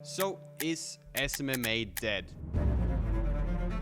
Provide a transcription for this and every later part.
So, is SMMA dead?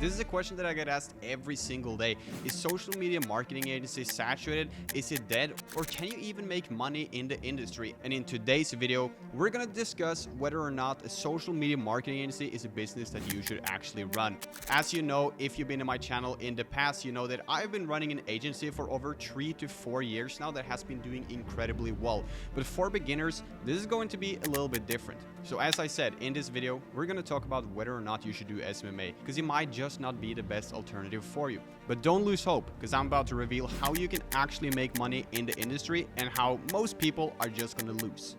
This is a question that I get asked every single day. Is social media marketing agency saturated? Is it dead? Or can you even make money in the industry? And in today's video, we're gonna discuss whether or not a social media marketing agency is a business that you should actually run. As you know, if you've been in my channel in the past, you know that I've been running an agency for over 3 to 4 years now that has been doing incredibly well. But for beginners, this is going to be a little bit different. So as I said, in this video, we're gonna talk about whether or not you should do SMMA, because it might just not be the best alternative for you. But don't lose hope, because I'm about to reveal how you can actually make money in the industry and how most people are just gonna lose.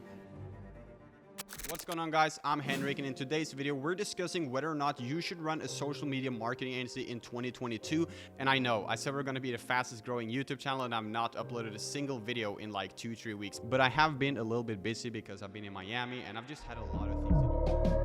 What's going on, guys? I'm Henrik, and in today's video we're discussing whether or not you should run a social media marketing agency in 2022. And I know I said we're going to be the fastest growing YouTube channel, and I've not uploaded a single video in like 2-3 weeks, but I have been a little bit busy because I've been in Miami and I've just had a lot of things to do.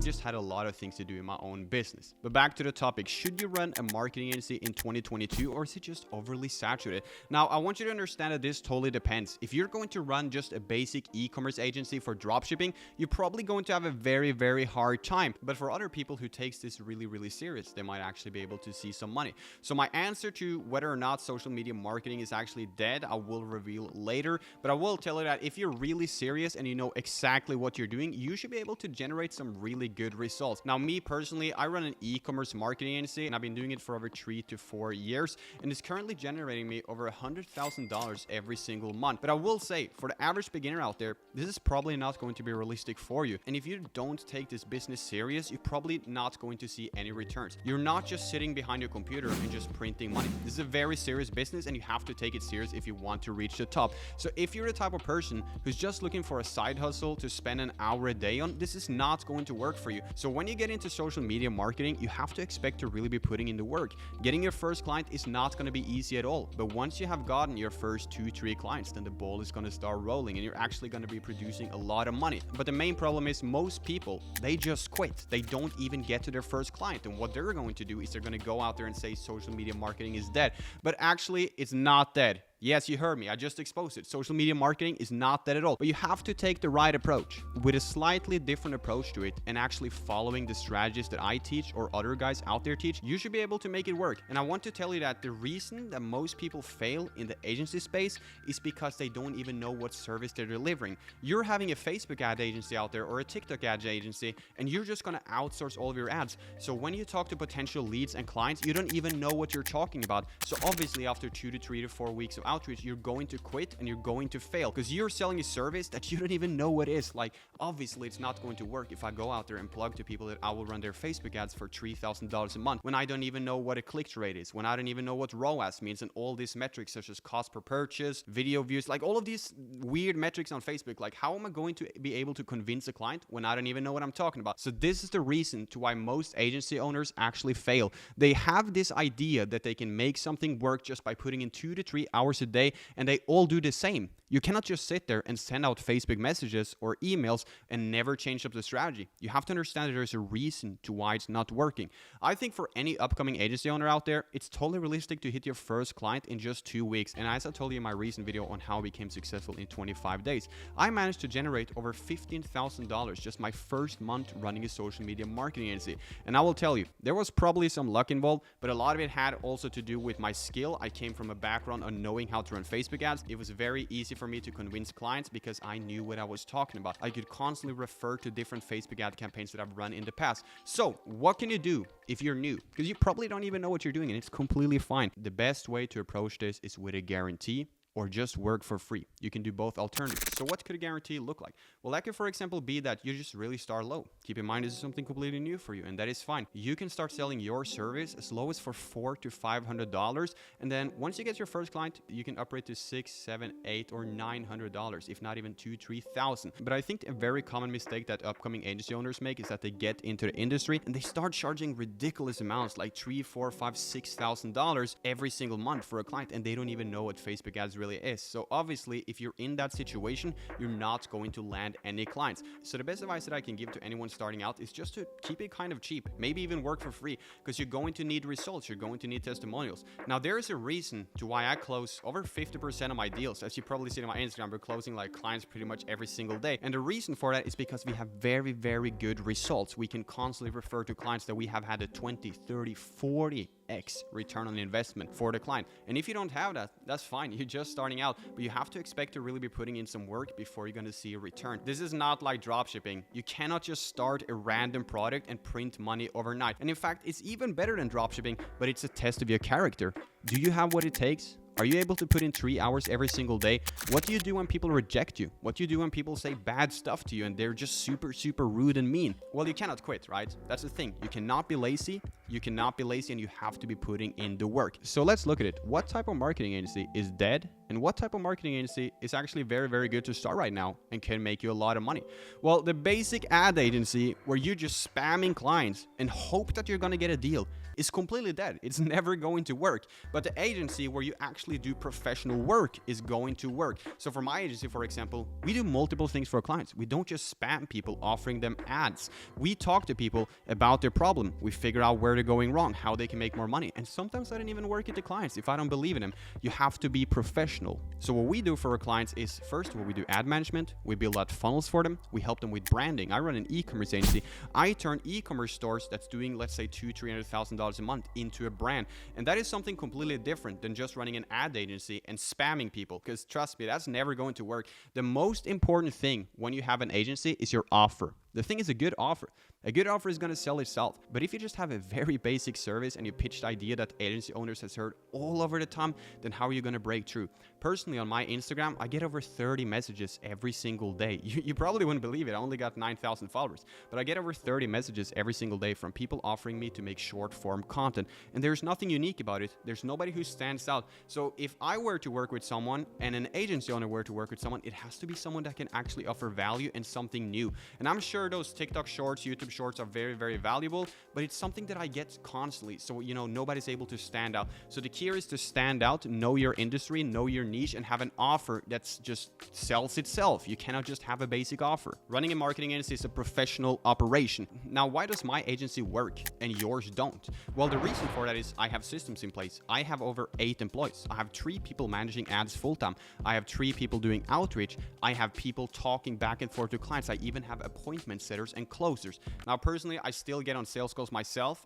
Just had a lot of things to do in my own business. But back to the topic, should you run a marketing agency in 2022, or is it just overly saturated? Now, I want you to understand that this totally depends. If you're going to run just a basic e-commerce agency for dropshipping, you're probably going to have a very hard time. But for other people who takes this really serious, they might actually be able to see some money. So my answer to whether or not social media marketing is actually dead, I will reveal later. But I will tell you that if you're really serious and you know exactly what you're doing, you should be able to generate some really good results. Now, me personally, I run an e-commerce marketing agency, and I've been doing it for over 3 to 4 years, and it's currently generating me over $100,000 every single month. But I will say, for the average beginner out there, this is probably not going to be realistic for you. And if you don't take this business serious, you're probably not going to see any returns. You're not just sitting behind your computer and just printing money. This is a very serious business, and you have to take it serious if you want to reach the top. So if you're the type of person who's just looking for a side hustle to spend an hour a day on, this is not going to work for you. So when you get into social media marketing, you have to expect to really be putting in the work. Getting your first client is not going to be easy at all. But once you have gotten your first 2-3 clients, then the ball is going to start rolling and you're actually going to be producing a lot of money. But the main problem is most people, they just quit. They don't even get to their first client. And what they're going to do is they're going to go out there and say social media marketing is dead. But actually, it's not dead. Yes, you heard me. I just exposed it. Social media marketing is not that at all. But you have to take the right approach with a slightly different approach to it and actually following the strategies that I teach or other guys out there teach. You should be able to make it work. And I want to tell you that the reason that most people fail in the agency space is because they don't even know what service they're delivering. You're having a Facebook ad agency out there or a TikTok ad agency, and you're just going to outsource all of your ads. So when you talk to potential leads and clients, you don't even know what you're talking about. So obviously after 2 to 3 to 4 weeks of outreach, you're going to quit and you're going to fail because you're selling a service that you don't even know what is. Like, obviously it's not going to work if I go out there and plug to people that I will run their Facebook ads for $3,000 a month when I don't even know what a click-through rate is, when I don't even know what ROAS means, and all these metrics such as cost per purchase, video views, like all of these weird metrics on Facebook. Like, how am I going to be able to convince a client when I don't even know what I'm talking about? So this is the reason to why most agency owners actually fail. They have this idea that they can make something work just by putting in 2 to 3 hours a day, and they all do the same. You cannot just sit there and send out Facebook messages or emails and never change up the strategy. You have to understand that there's a reason to why it's not working. I think for any upcoming agency owner out there, it's totally realistic to hit your first client in just 2 weeks. And as I told you in my recent video on how I became successful in 25 days, I managed to generate over $15,000 just my first month running a social media marketing agency. And I will tell you, there was probably some luck involved, but a lot of it had also to do with my skill. I came from a background on knowing how to run Facebook ads. It was very easy for me to convince clients because I knew what I was talking about. I could constantly refer to different Facebook ad campaigns that I've run in the past. So what can you do if you're new? Because you probably don't even know what you're doing, and it's completely fine. The best way to approach this is with a guarantee or just work for free. You can do both alternatives. So what could a guarantee look like? Well, that could, for example, be that you just really start low. Keep in mind, this is something completely new for you, and that is fine. You can start selling your service as low as for $400 to $500, and then once you get your first client, you can upgrade to $600, $700, $800, or $900, if not even $2,000, $3,000. But I think a very common mistake that upcoming agency owners make is that they get into the industry and they start charging ridiculous amounts, like $3,000, $4,000, $5,000, $6,000 every single month for a client, and they don't even know what Facebook ads really really is. So obviously, if you're in that situation, you're not going to land any clients. So the best advice that I can give to anyone starting out is just to keep it kind of cheap, maybe even work for free, because you're going to need results, you're going to need testimonials. Now, there is a reason to why I close over 50% of my deals. As you probably see on my Instagram, we're closing like clients pretty much every single day. And the reason for that is because we have very, very good results. We can constantly refer to clients that we have had a 20, 30, 40x return on investment for the client. And if you don't have that, that's fine. You're just starting out, but you have to expect to really be putting in some work before you're going to see a return. This is not like dropshipping. You cannot just start a random product and print money overnight. And in fact, it's even better than dropshipping, but it's a test of your character. Do you have what it takes? Are you able to put in 3 hours every single day? What do you do when people reject you? What do you do when people say bad stuff to you and they're just super, super rude and mean? Well, you cannot quit, right? That's the thing. You cannot be lazy. You cannot be lazy, and you have to be putting in the work. So let's look at it. What type of marketing agency is dead? And what type of marketing agency is actually very, very good to start right now and can make you a lot of money? Well, the basic ad agency where you're just spamming clients and hope that you're going to get a deal is completely dead. It's never going to work. But the agency where you actually do professional work is going to work. So for my agency, for example, we do multiple things for our clients. We don't just spam people offering them ads. We talk to people about their problem. We figure out where they're going wrong, how they can make more money. And sometimes I don't even work with the clients if I don't believe in them. You have to be professional. So what we do for our clients is, first of all, we do ad management. We build out funnels for them. We help them with branding. I run an e-commerce agency. I turn e-commerce stores that's doing, let's say, $200,000-$300,000 a month into a brand. And that is something completely different than just running an ad agency and spamming people, because trust me, that's never going to work. The most important thing when you have an agency is your offer. The thing is, a good offer. A good offer is going to sell itself. But if you just have a very basic service and you pitch the idea that agency owners has heard all over the time, then how are you going to break through? Personally, on my Instagram, I get over 30 messages every single day. You probably wouldn't believe it. I only got 9,000 followers, but I get over 30 messages every single day from people offering me to make short form content. And there's nothing unique about it. There's nobody who stands out. So if I were to work with someone and an agency owner were to work with someone, it has to be someone that can actually offer value and something new. And I'm sure those TikTok shorts, YouTube shorts are very, very valuable, but it's something that I get constantly. So, nobody's able to stand out. So the key is to stand out, know your industry, know your niche, and have an offer that's just sells itself. You cannot just have a basic offer. Running a marketing agency is a professional operation. Now, why does my agency work and yours don't? Well, the reason for that is I have systems in place. I have over 8 employees. I have 3 people managing ads full-time. I have 3 people doing outreach. I have people talking back and forth to clients. I even have appointment setters and closers. Now, personally, I still get on sales calls myself.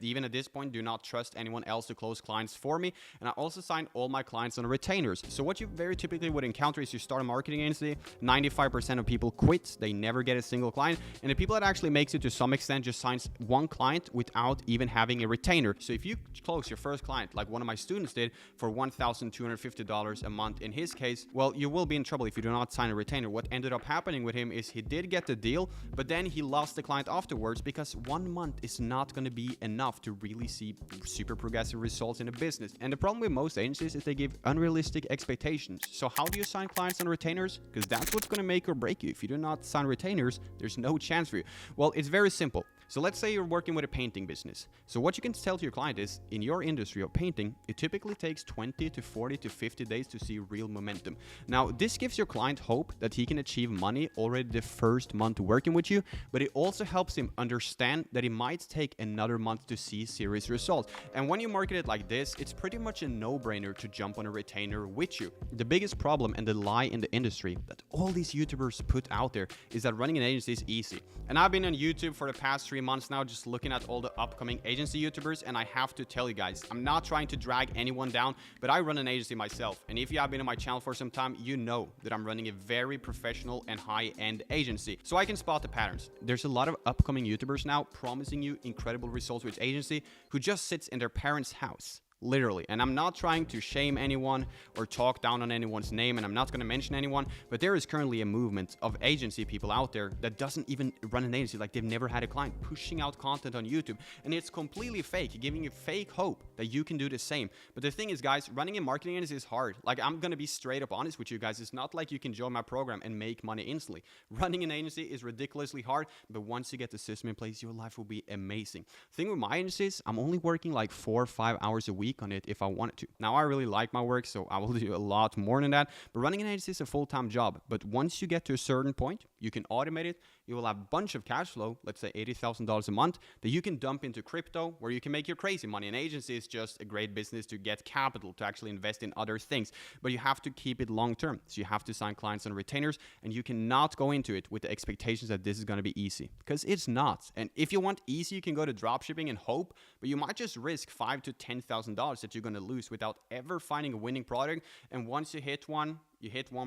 Even at this point, do not trust anyone else to close clients for me. And I also sign all my clients on retainers. So what you very typically would encounter is you start a marketing agency, 95% of people quit. They never get a single client. And the people that actually makes it to some extent just signs 1 client without even having a retainer. So if you close your first client, like one of my students did, for $1,250 a month in his case, well, you will be in trouble if you do not sign a retainer. What ended up happening with him is he did get the deal, but then he lost the client afterwards because 1 month is not going to be enough to really see super progressive results in a business. And the problem with most agencies is they give unrealistic expectations. So how do you sign clients on retainers? Because that's what's going to make or break you. If you do not sign retainers, there's no chance for you. Well, it's very simple. So let's say you're working with a painting business. So what you can tell to your client is, in your industry of painting, it typically takes 20 to 40 to 50 days to see real momentum. Now, this gives your client hope that he can achieve money already the first month working with you, but it also helps him understand that it might take another month to see serious results. And when you market it like this, it's pretty much a no-brainer to jump on a retainer with you. The biggest problem and the lie in the industry that all these YouTubers put out there is that running an agency is easy. And I've been on YouTube for the past 3 months now, just looking at all the upcoming agency YouTubers, and I have to tell you guys, I'm not trying to drag anyone down, but I run an agency myself. And if you have been on my channel for some time, you know that I'm running a very professional and high-end agency. So I can spot the patterns. There's a lot of upcoming YouTubers now promising you incredible results with agency who just sits in their parents' house. Literally. And I'm not trying to shame anyone or talk down on anyone's name, and I'm not going to mention anyone, but there is currently a movement of agency people out there that doesn't even run an agency, like they've never had a client, pushing out content on YouTube, and it's completely fake, giving you fake hope that you can do the same. But the thing is, guys, running a marketing agency is hard. Like, I'm going to be straight up honest with you guys. It's not like you can join my program and make money instantly. Running an agency is ridiculously hard, but once you get the system in place, your life will be amazing. The thing with my agencies, I'm only working like 4 or 5 hours a week, week on it if I wanted to. Now, I really like my work, so I will do a lot more than that. But running an agency is a full-time job. But once you get to a certain point, you can automate it. You will have a bunch of cash flow, let's say $80,000 a month, that you can dump into crypto, where you can make your crazy money. An agency is just a great business to get capital, to actually invest in other things. But you have to keep it long-term. So you have to sign clients and retainers, and you cannot go into it with the expectations that this is going to be easy, because it's not. And if you want easy, you can go to dropshipping and hope, but you might just risk $5,000 to $10,000 that you're going to lose without ever finding a winning product. And once you hit one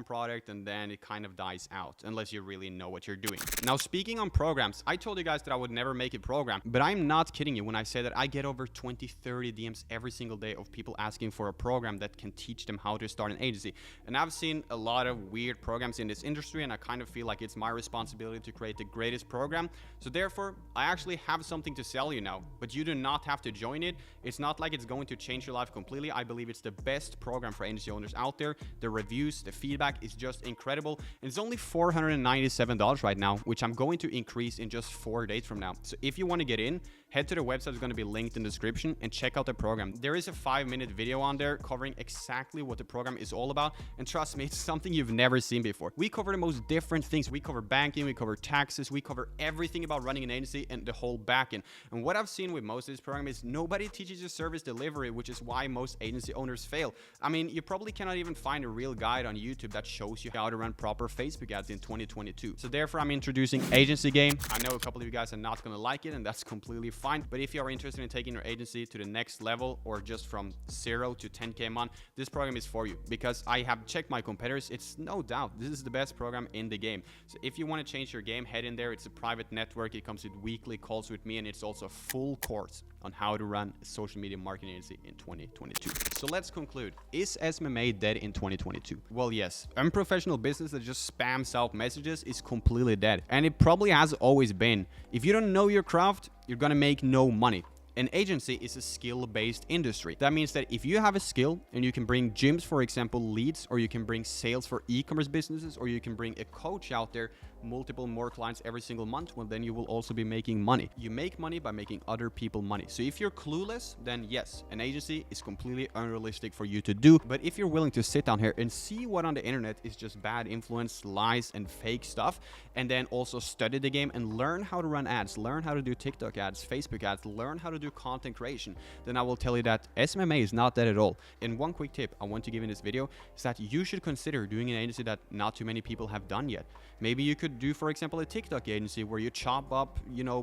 product, and then it kind of dies out unless you really know what you're doing. Now, speaking on programs, I told you guys that I would never make a program, but I'm not kidding you when I say that I get over 20, 30 DMs every single day of people asking for a program that can teach them how to start an agency. And I've seen a lot of weird programs in this industry, and I kind of feel like it's my responsibility to create the greatest program. So therefore, I actually have something to sell you now, but you do not have to join it. It's not like it's going to change your life completely. I believe it's the best program for agency owners out there. The reviews, the feedback is just incredible, and it's only $497 right now, which I'm going to increase in just 4 days from now. So if you want to get in, head to the website. It's going to be linked in the description, and check out the program. There is a 5-minute video on there covering exactly what the program is all about, and trust me, it's something you've never seen before. We cover the most different things. We cover banking, we cover taxes, we cover everything about running an agency and the whole backend. And what I've seen with most of this program is nobody teaches you service delivery, which is why most agency owners fail. I mean, you probably cannot even find a real guide on YouTube that shows you how to run proper Facebook ads in 2022. So therefore, I'm introducing Agency Game. I know a couple of you guys are not going to like it, and that's completely fine. But if you are interested in taking your agency to the next level, or just from 0 to 10K a month, this program is for you, because I have checked my competitors. It's no doubt this is the best program in the game. So if you want to change your game, head in there. It's a private network. It comes with weekly calls with me, and it's also a full course on how to run a social media marketing agency in 2022. So let's conclude. Is SMMA dead in 2022? Well, yes. Unprofessional business that just spams out messages is completely dead, and it probably has always been. If you don't know your craft, you're gonna make no money. An agency is a skill-based industry. That means that if you have a skill and you can bring gyms, for example, leads, or you can bring sales for e-commerce businesses, or you can bring a coach out there, multiple more clients every single month, well, then you will also be making money. You make money by making other people money. So if you're clueless, then yes, an agency is completely unrealistic for you to do. But if you're willing to sit down here and see what on the internet is just bad influence, lies, and fake stuff, and then also study the game and learn how to run ads, learn how to do TikTok ads, Facebook ads, learn how to do content creation, then I will tell you that SMMA is not dead at all. And one quick tip I want to give in this video is that you should consider doing an agency that not too many people have done yet. Maybe you could do, for example, a TikTok agency where you chop up,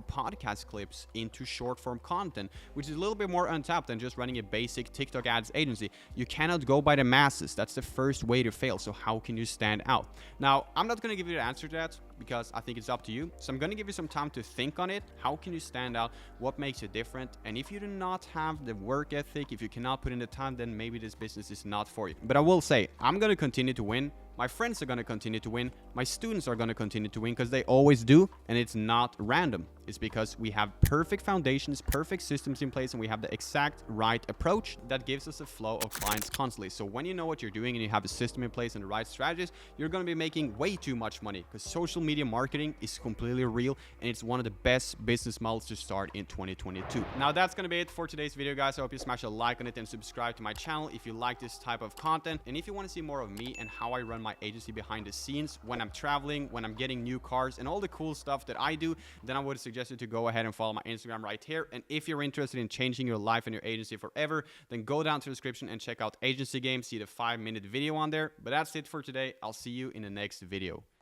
podcast clips into short form content, which is a little bit more untapped than just running a basic TikTok ads agency. You cannot go by the masses. That's the first way to fail. So how can you stand out? Now, I'm not going to give you the answer to that, because I think it's up to you. So I'm going to give you some time to think on it. How can you stand out? What makes you different? And if you do not have the work ethic, if you cannot put in the time, then maybe this business is not for you. But I will say, I'm going to continue to win. My friends are going to continue to win. My students are going to continue to win, because they always do. And it's not random. It's because we have perfect foundations, perfect systems in place, and we have the exact right approach that gives us a flow of clients constantly. So when you know what you're doing and you have a system in place and the right strategies, you're going to be making way too much money, because social media marketing is completely real, and it's one of the best business models to start in 2022. Now, that's going to be it for today's video, guys. I hope you smash a like on it and subscribe to my channel if you like this type of content. And if you want to see more of me and how I run my agency behind the scenes, when I'm traveling, when I'm getting new cars, and all the cool stuff that I do, then I would suggest you to go ahead and follow my Instagram right here. And if you're interested in changing your life and your agency forever, then go down to the description and check out Agency Game. See the 5-minute video on there. But that's it for today. I'll see you in the next video.